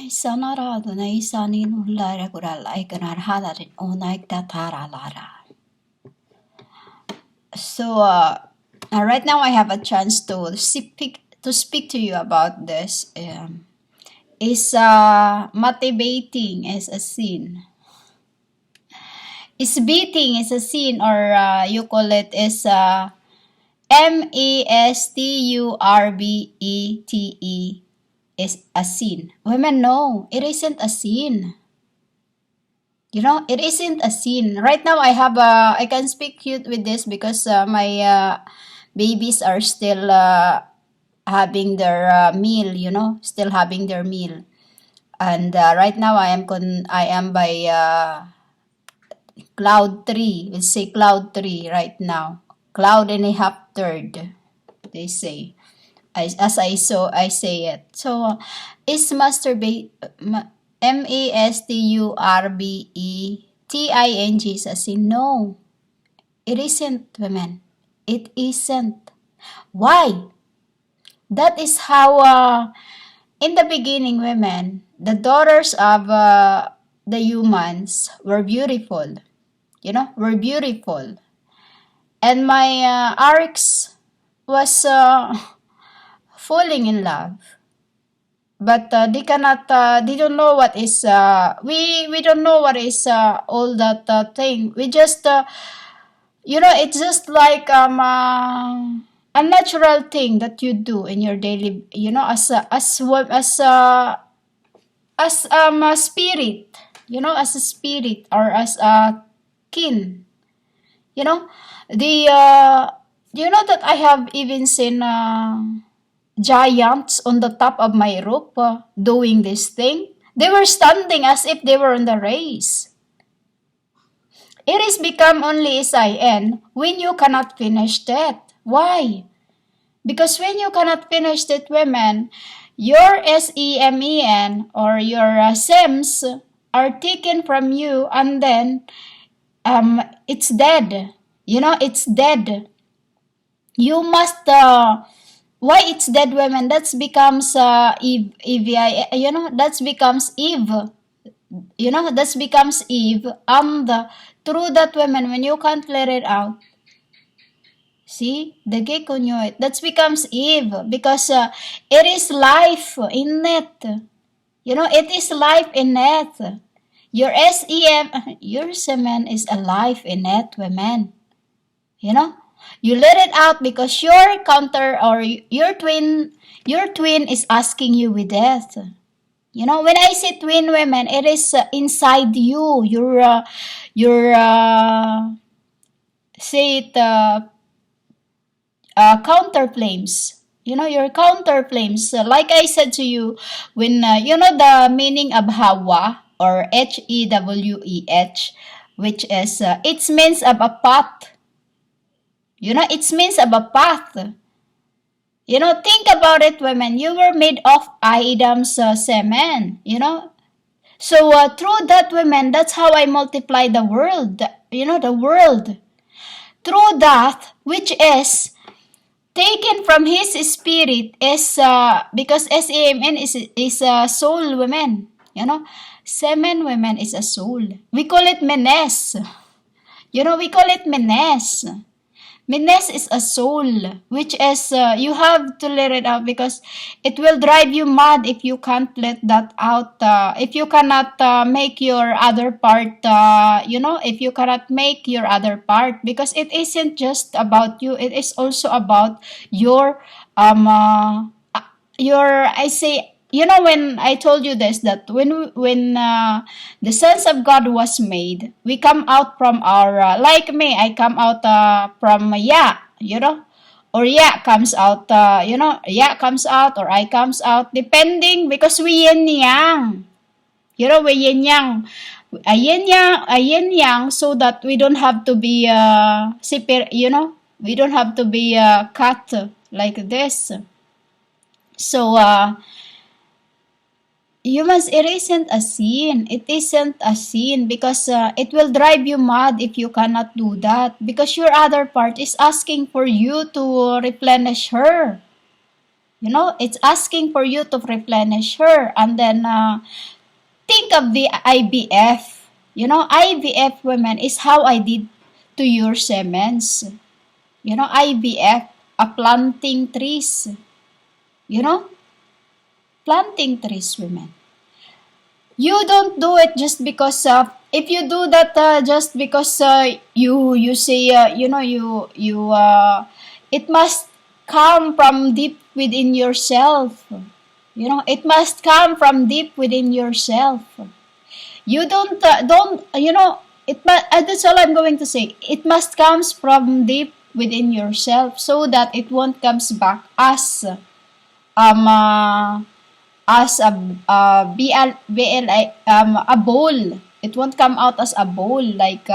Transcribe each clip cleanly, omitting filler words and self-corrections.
Sanarado na isanin ulara guralay ganarhadarin onaik tataralara. So right now I have a chance to speak to you about this. Is motivating as a sin. Is beating is a sin, or you call it is MESTURBETE is a sin. Women, no, it isn't a sin. You know, it isn't a sin. Right now, I can speak cute with this because my babies are still having their meal. You know, still having their meal. And right now, I am by cloud 3. Let's say cloud 3 right now. Cloud and a half third, they say. I say it. So, is masturbate, MESTURBETING is a sin? No, it isn't, women. It isn't. Why? That is how, in the beginning, women, the daughters of the humans were beautiful. You know, were beautiful. And my arcs was falling in love. But they don't know what is, we don't know what is all that thing. We just, it's just like a natural thing that you do in your daily, as a spirit, as a spirit or as a kin, that I have even seen giants on the top of my roof doing this thing. They were standing as if they were in the race. It is become only SIN when you cannot finish that. Why? Because when you cannot finish that, women, your SEMEN or your SEMS are taken from you, and then it's dead. It's dead. You must why it's dead, women? That becomes Eve. That becomes Eve. That becomes Eve. And through that, women, when you can't let it out, see, the gay knew it. That becomes Eve because it is life in it. It is life in it. Your your semen is a life in it, women. You let it out because your counter or your twin is asking you with death. When I say twin, women, it is inside you. Your say it counter flames. Your counter flames. Like I said to you, when the meaning of Hawa or HEWEH, which is it means of a path. It means of a path. Think about it, women. You were made of Adam's semen, So through that, women, that's how I multiply the world. The world. Through that, which is taken from his spirit, is because SAMN is a soul, women. Semen, women, is a soul. We call it menes. We call it menes. Menes is a soul, which is you have to let it out because it will drive you mad if you can't let that out. If you cannot make your other part, if you cannot make your other part, because it isn't just about you. It is also about your I say. When I told you this, that when the sons of God was made, we come out from our, like me, I come out from or comes out, comes out, or I comes out, depending, because we yin yang. We yin yang. A yin yang, so that we don't have to be, we don't have to be cut like this. So, humans, it isn't a sin. It isn't a sin because it will drive you mad if you cannot do that. Because your other part is asking for you to replenish her. It's asking for you to replenish her. And then think of the IVF. IVF women is how I did to your semens. IVF, a planting trees. You know, planting trees, women. You don't do it just because if you do that just because you say it must come from deep within yourself. It must come from deep within yourself. You don't that's all I'm going to say. It must comes from deep within yourself so that it won't comes back um uh, as a bowl. It won't come out as a bowl like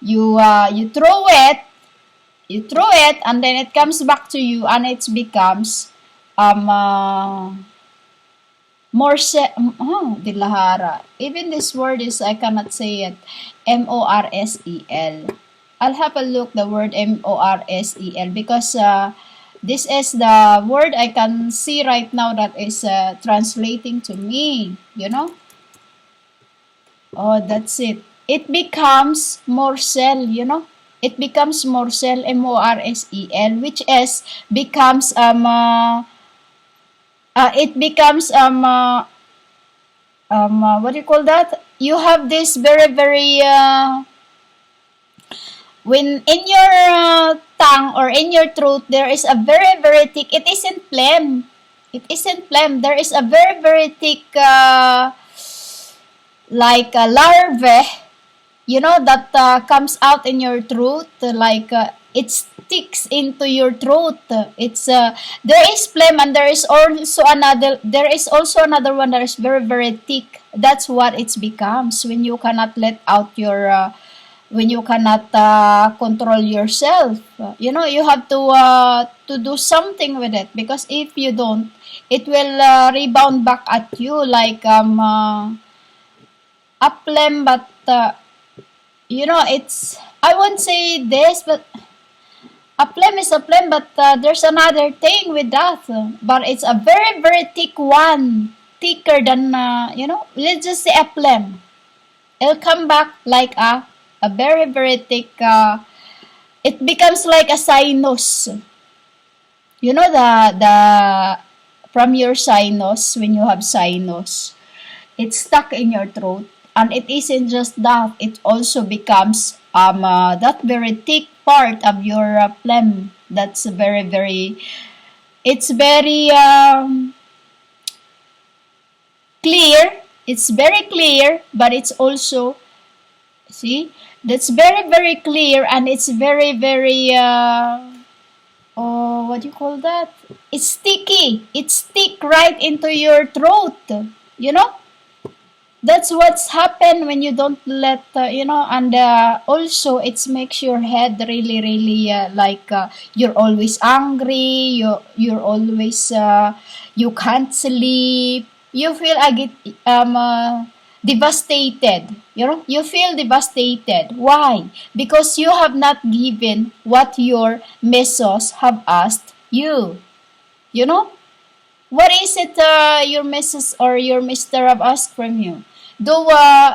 you throw it, and then it comes back to you, and it becomes um uh, dilahara. Even this word is, I cannot say it. Morsel. I'll have a look the word morsel because this is the word I can see right now that is translating to me. Oh, that's it. It becomes morsel. It becomes morsel, morsel, which is becomes it becomes what do you call that? You have this very very when in your tongue or in your throat there is a very very thick. It isn't phlegm. It isn't phlegm. There is a very very thick like a larvae. That comes out in your throat like it sticks into your throat. It's there is phlegm, and there is also another one that is very very thick. That's what it becomes when you cannot let out your when you cannot control yourself. You have to do something with it, because if you don't, it will rebound back at you like a phlegm. But it's, I won't say this, but a phlegm is a phlegm, but there's another thing with that. But it's a very, very thick one. Thicker than, let's just say a phlegm. It'll come back like a very, very thick, it becomes like a sinus. The from your sinus, when you have sinus, it's stuck in your throat. And it isn't just that, it also becomes that very thick part of your phlegm. That's very very, it's very clear. It's very clear, but it's also, see, that's very very clear, and it's very very oh, what do you call that? It's sticky. It's stick right into your throat. You know that's what's happened when you don't let and also it makes your head really really like you're always angry, you're always you can't sleep, you feel devastated. You feel devastated. Why? Because you have not given what your mesos have asked you. You know what is it your missus or your mister have asked from you? Though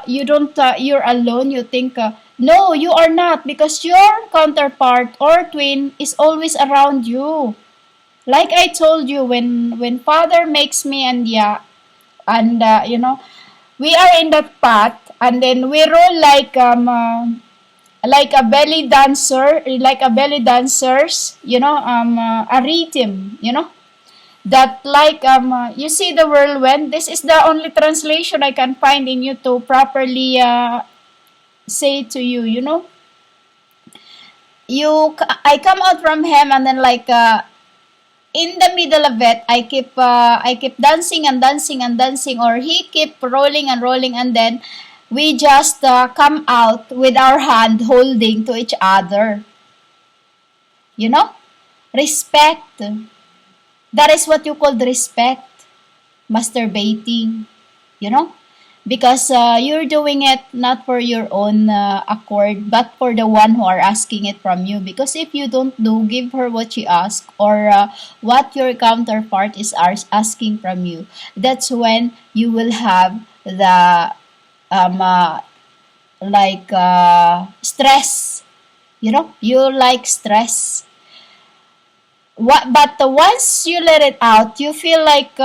you don't, you're alone, you think, no, you are not, because your counterpart or twin is always around you. Like I told you, when Father makes me and and we are in that path, and then we roll like a belly dancer, a rhythm, that like you see the whirlwind. This is the only translation I can find in you to properly say to you. I come out from him, and then like in the middle of it, I keep dancing and dancing and dancing, or he keep rolling and rolling, and then we just come out with our hand holding to each other. Respect. That is what you call respect. Masturbating. because you're doing it not for your own accord, but for the one who are asking it from you. Because if you don't give her what she asks, or what your counterpart is asking from you, that's when you will have the um, uh, stress. You like stress. But once you let it out, you feel like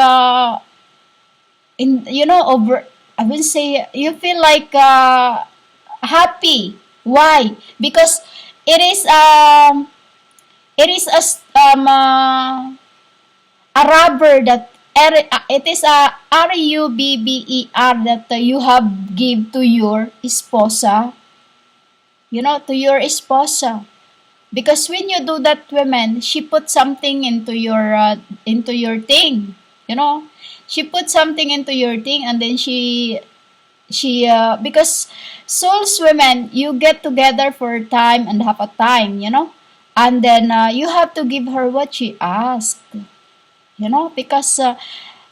over. I will say you feel like happy. Why? Because it is um it is a rubber that it is a rubber that you have give to your esposa. To your esposa. Because when you do that, women, she put something into your thing. You know, she put something into your thing, and then because souls, women, you get together for time and half a time. And then you have to give her what she asked. Because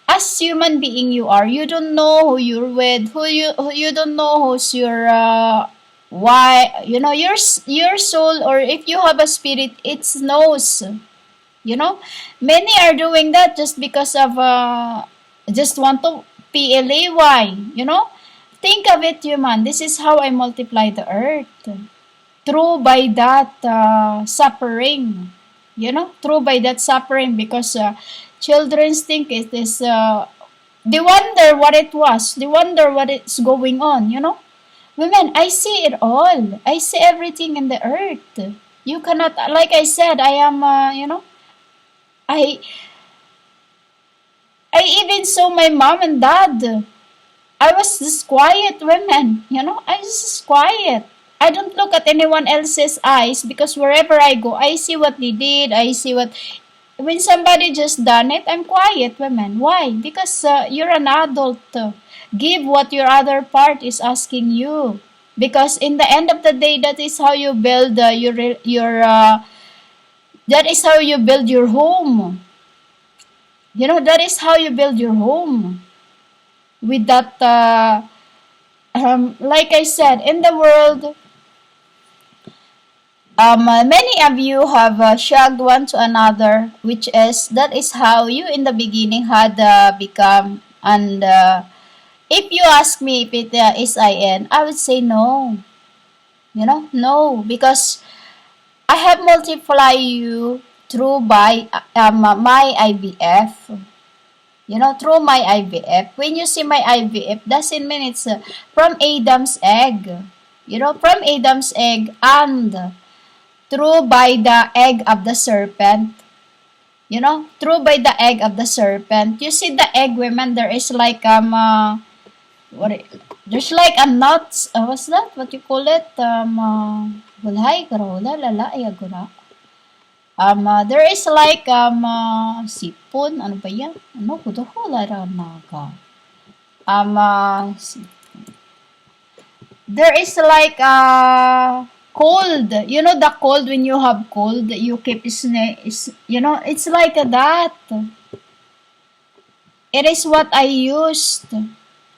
as human being you don't know who you're with, who you don't know who's your why your soul, or if you have a spirit, it knows. you know Many are doing that just because of just want to play. Think of it, human, this is how I multiply the earth, through by that suffering. Through by that suffering, because children think it is they wonder what it was, they wonder what is going on. Women, I see it all. I see everything in the earth. You cannot, like I said, I am, I, I even saw my mom and dad. I was just quiet, women. I was just quiet. I don't look at anyone else's eyes, because wherever I go, I see what they did. I see what, when somebody just done it, I'm quiet, women. Why? Because you're an adult. Give what your other part is asking you. Because in the end of the day, that is how you build that is how you build your home. That is how you build your home. With that, like I said, in the world, many of you have shagged one to another, which is, that is how you in the beginning had become. And if you ask me if it is IN, I would say no. No, because I have multiplied you through by my IVF. Through my IVF. When you see my IVF, doesn't mean it's from Adam's egg. From Adam's egg, and through by the egg of the serpent. Through by the egg of the serpent. You see the egg, women, there is like there's like a nuts. What's that? What you call it? Gulhay, karola, lalay, agura. There is like sipon, ano ba yan? Ano kudo ko lara naga. There is like cold. The cold, when you have cold, you keep it's like that. It is what I used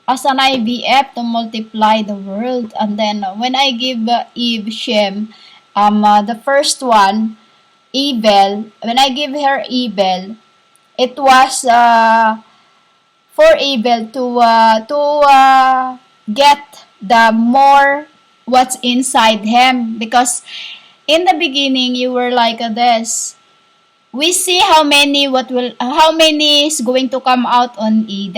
as an IVF to multiply the world. And then when I give Eve Shem, the first one, Abel, when I give her Abel, it was for Abel to get the more what's inside him. Because in the beginning, you were like this. We see how many is going to come out on Eve.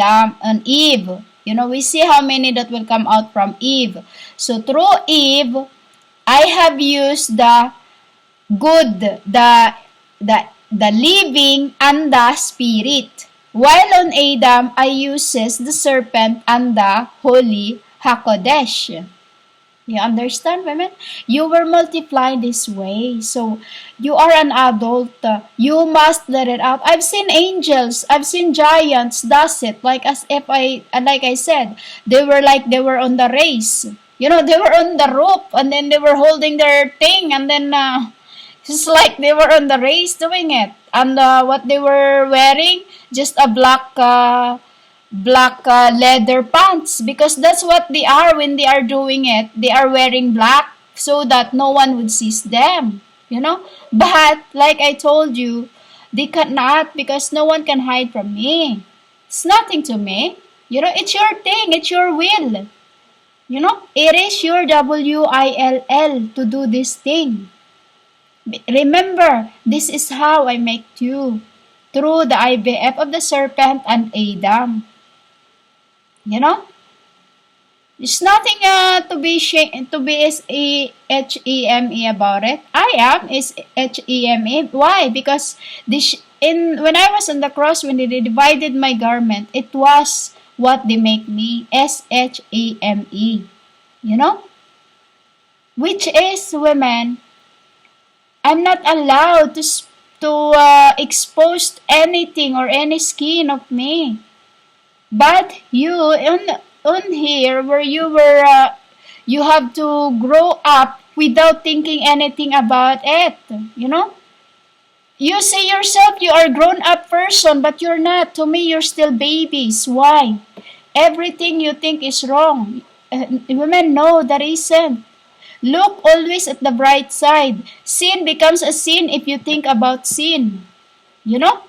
We see how many that will come out from Eve. So through Eve, I have used the good, the living, and the spirit. While on Adam, I uses the serpent and the holy Hakodesh. You understand, women? You were multiplied this way. So, you are an adult. You must let it out. I've seen angels. I've seen giants does it. Like I said, they were on the race. They were on the rope, and then they were holding their thing, and then it's like they were on the race doing it. And what they were wearing, just a black black leather pants, because that's what they are when they are doing it. They are wearing black so that no one would see them, you know. But like I told you, they cannot, because no one can hide from me. It's nothing to me. You know, it's your thing, it's your will. You know, it is your will to do this thing. Remember, this is how I make you through the IVF of the serpent and Adam. You know, it's nothing to be Heme about it. I am is Heme. Why? Because this when I was on the cross, when they divided my garment, it was what they make me, Sheme. You know, which is, women, I'm not allowed to expose anything or any skin of me. But you on here, where you were, you have to grow up without thinking anything about it. You know, you say yourself you are a grown-up person, but you're not. To me, you're still babies. Why? Everything you think is wrong. Women know that isn't. Look always at the bright side. Sin becomes a sin if you think about sin. You know?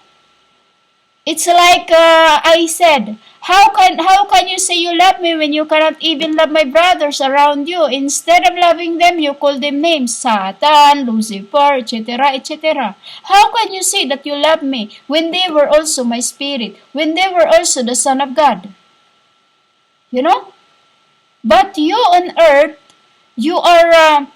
It's like I said, how can you say you love me when you cannot even love my brothers around you? Instead of loving them, you call them names, Satan, Lucifer, etc., etc. How can you say that you love me when they were also my spirit, when they were also the Son of God? You know? But you on earth, you are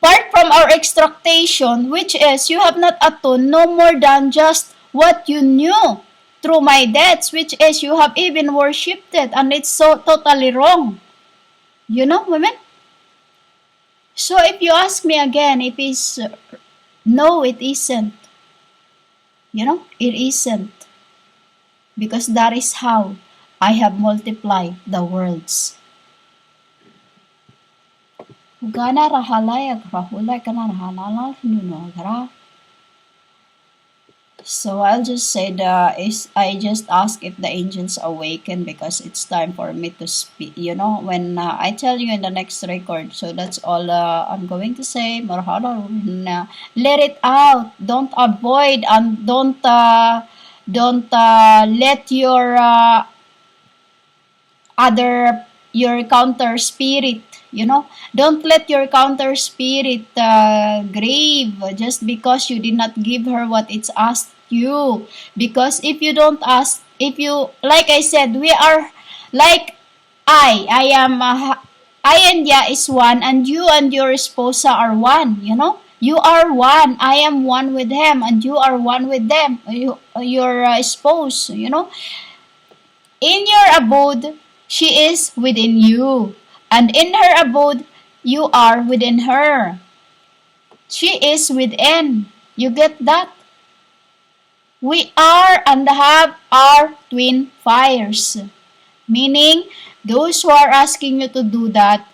part from our extractation, which is you have not atoned no more than just what you knew through my deaths, which is you have even worshipped it, and it's so totally wrong. You know, women? So if you ask me again, if it's no, it isn't. You know, it isn't. Because that is how I have multiplied the worlds. Gana rahalay agrahulay kana rahalala nuno agra. So I'll just say I just ask if the angels awaken, because it's time for me to speak. You know, when I tell you in the next record. So that's all I'm going to say. Marhala, let it out. Don't avoid, and don't let your your counter spirit. You know, don't let your counter spirit grieve just because you did not give her what it's asked you. Because if you don't ask, if you, like I said, we are like I am, I and Ya is one, and you and your esposa are one, you know. You are one. I am one with him, and you are one with them. Your spouse, you know. In your abode, she is within you. And in her abode, you are within her. She is within. You get that? We are and have our twin fires. Meaning, those who are asking you to do that,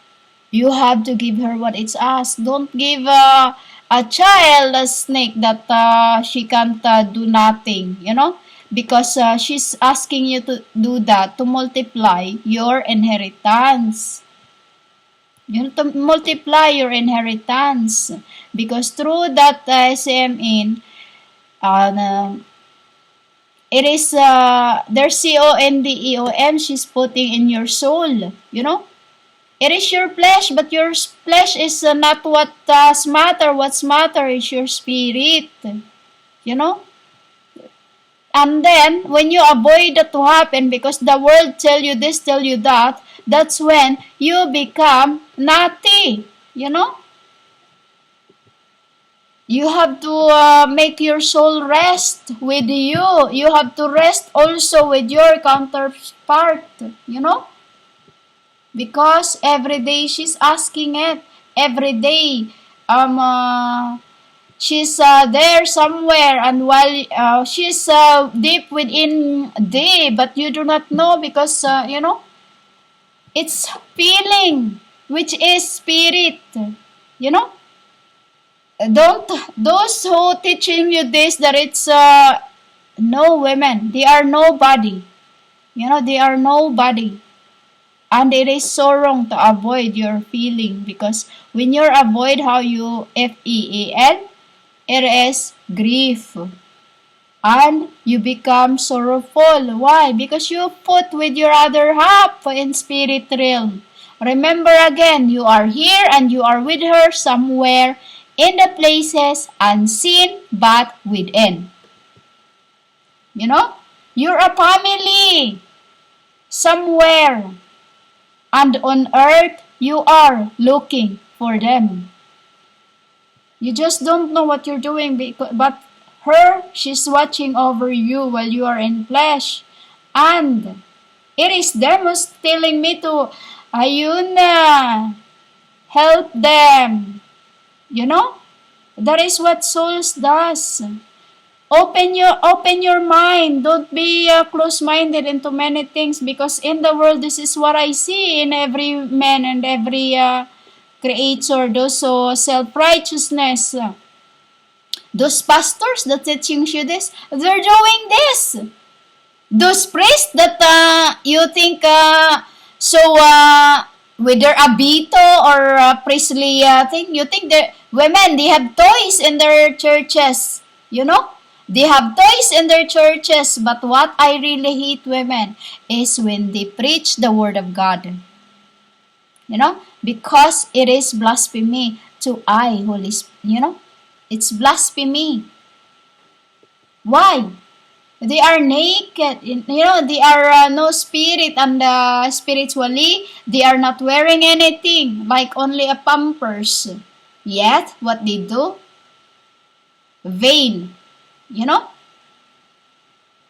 you have to give her what it's asked. Don't give a child a snake that she can't do nothing, you know? Because she's asking you to do that to multiply your inheritance. You know, to multiply your inheritance. Because through that SMN, it is there's CONDEOM she's putting in your soul, you know. It is your flesh, but your flesh is not what's matter. What's matter is your spirit, you know. And then, when you avoid that to happen, because the world tell you this, tell you that, that's when you become naughty, you know. You have to make your soul rest with you. You have to rest also with your counterpart, you know. Because every day she's asking it. Every day, she's there somewhere, and while she's deep within day, but you do not know, because you know, it's feeling, which is spirit, you know. Don't those who teaching you this, that it's no, women, they are nobody. They are nobody. And it is so wrong to avoid your feeling, because when you avoid how you FEAL, it is grief. And you become sorrowful. Why? Because you put with your other half in spirit realm. Remember again, you are here and you are with her somewhere in the places unseen but within. You're a family somewhere. And on earth, you are looking for them. You just don't know what you're doing, but she's watching over you while you are in flesh. And it is them who's telling me to, ayun na, help them. That is what souls does. Open your mind. Don't be close-minded into many things, because in the world, this is what I see in every man and every creator. Those self-righteousness. Those pastors that teaching you this, they're doing this. Those priests that you think whether Abito or priestly thing, you think that women, they have toys in their churches. They have toys in their churches, but what I really hate women is when they preach the word of God. Because it is blasphemy to Holy Spirit. It's blasphemy. Why? They are naked. They are no spirit, and spiritually, they are not wearing anything, like only a pampers. Yet, what they do? Vain.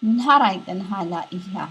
Haray tan hala iha.